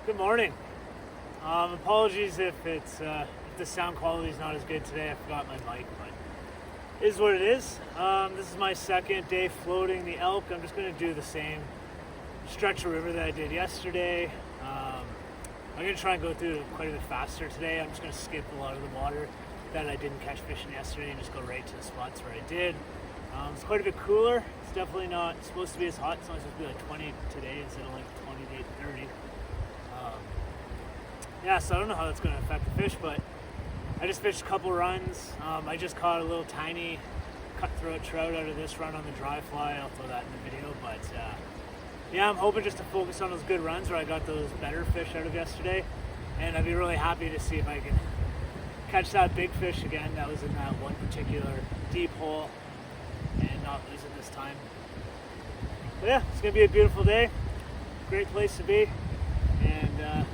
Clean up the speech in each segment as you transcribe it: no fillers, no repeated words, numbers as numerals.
Good morning. Apologies if if the sound quality is not as good today. I forgot my mic, but it is what it is. This is my second day floating the elk. I'm just going to do the same stretch of river that I did yesterday. I'm going to try and go through it quite a bit faster today. I'm just going to skip a lot of the water that I didn't catch fishing yesterday and just go right to the spots where I did. It's quite a bit cooler. It's definitely not supposed to be as hot. It's only supposed to be like 20 today instead of like 28, 30. Yeah, so I don't know how that's going to affect the fish, but I just fished a couple runs. I just caught a little tiny cutthroat trout out of this run on the dry fly. I'll throw that in the video, but yeah, I'm hoping just to focus on those good runs where I got those better fish out of yesterday, and I'd be really happy to see if I can catch that big fish again that was in that one particular deep hole and not lose it this time. But yeah, it's going to be a beautiful day. Great place to be, and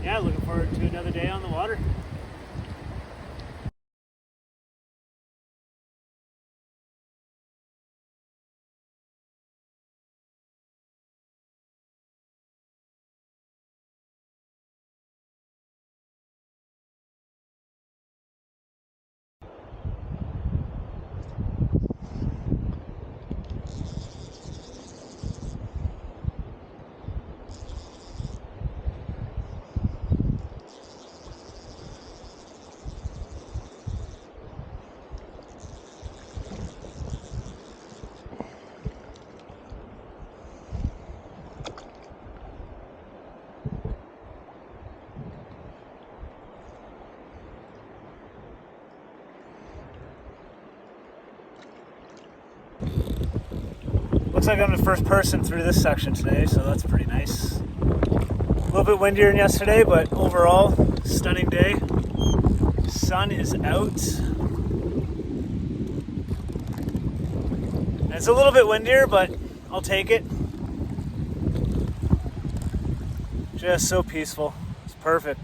yeah, looking forward to another day on the water. Looks like I'm the first person through this section today, so that's pretty nice. A little bit windier than yesterday, but overall, stunning day. Sun is out. And it's a little bit windier, but I'll take it. Just so peaceful. It's perfect.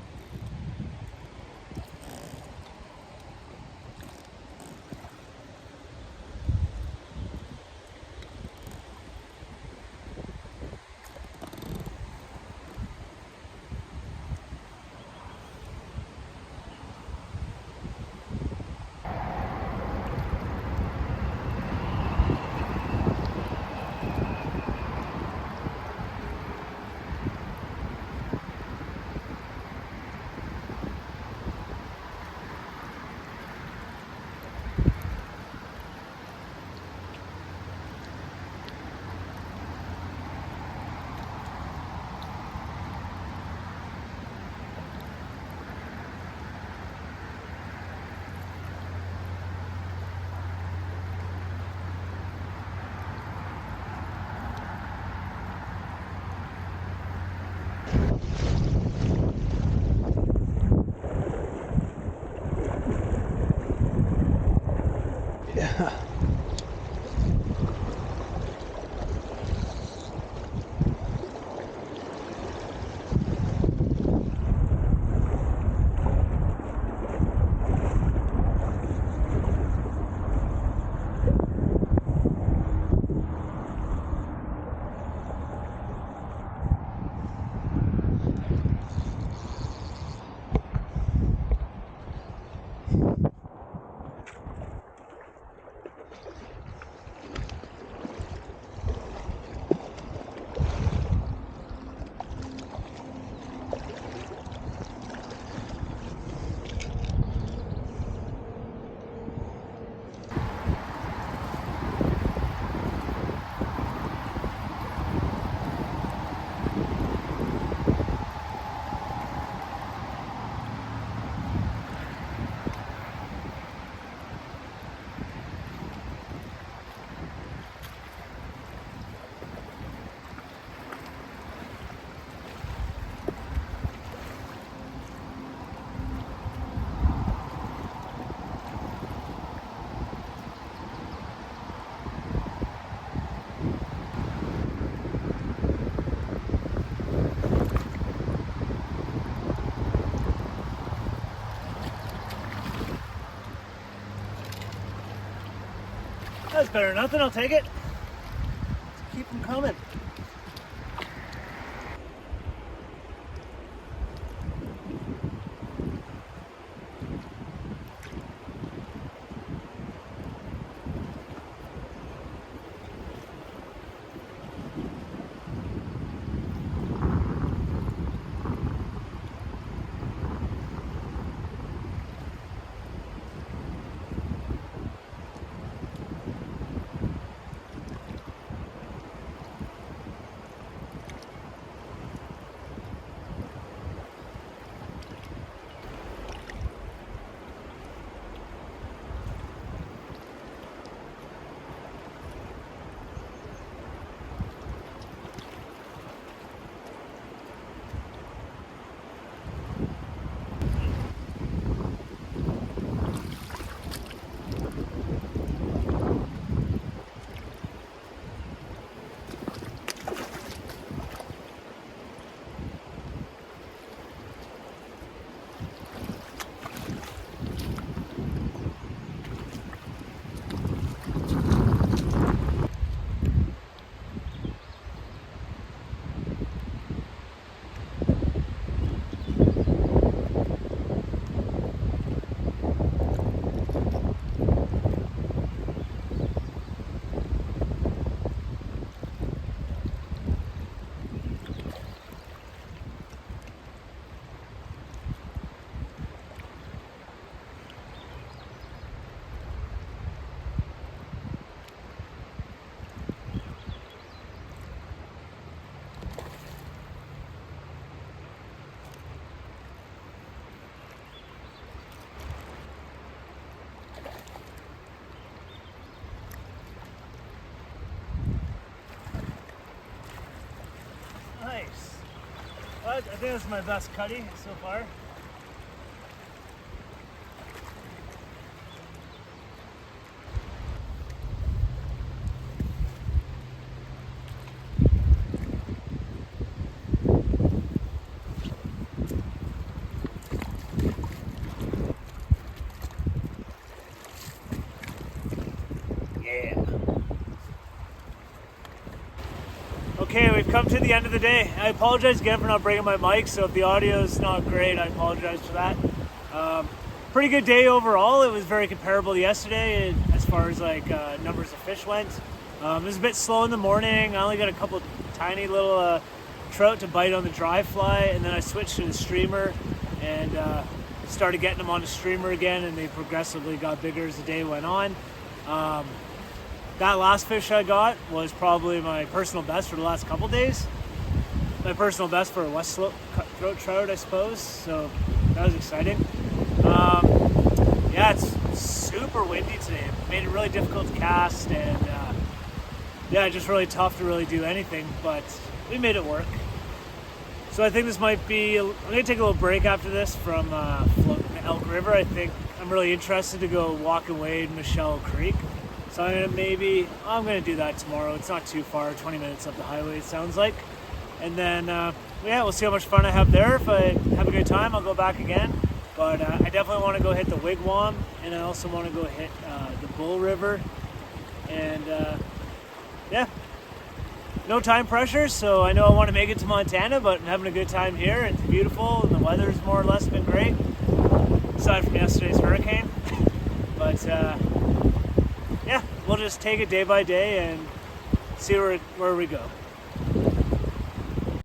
Yeah. That's better than nothing, I'll take it. Keep them coming. But I think that's my best cutty so far. Okay, we've come to the end of the day. I apologize again for not bringing my mic, so if the audio is not great, I apologize for that. Pretty good day overall. It was very comparable to yesterday as far as like numbers of fish went. It was a bit slow in the morning. I only got a couple tiny little trout to bite on the dry fly, and then I switched to the streamer and started getting them on the streamer again, and they progressively got bigger as the day went on. That last fish I got was probably my personal best for the last couple days. My personal best for a West Slope cutthroat trout, I suppose. So that was exciting. Yeah, it's super windy today. It made it really difficult to cast, and yeah, just really tough to really do anything. But we made it work. So I think this might be. I'm gonna take a little break after this from floating the Elk River. I think I'm really interested to go walk and wade Michelle Creek. So I'm gonna do that tomorrow. It's not too far, 20 minutes up the highway, it sounds like. And then, yeah, we'll see how much fun I have there. If I have a good time, I'll go back again. But I definitely want to go hit the Wigwam, and I also want to go hit the Bull River. And yeah, no time pressure. So I know I want to make it to Montana, but I'm having a good time here. It's beautiful, and the weather's more or less been great, aside from yesterday's hurricane. But yeah, we'll just take it day by day and see where we go.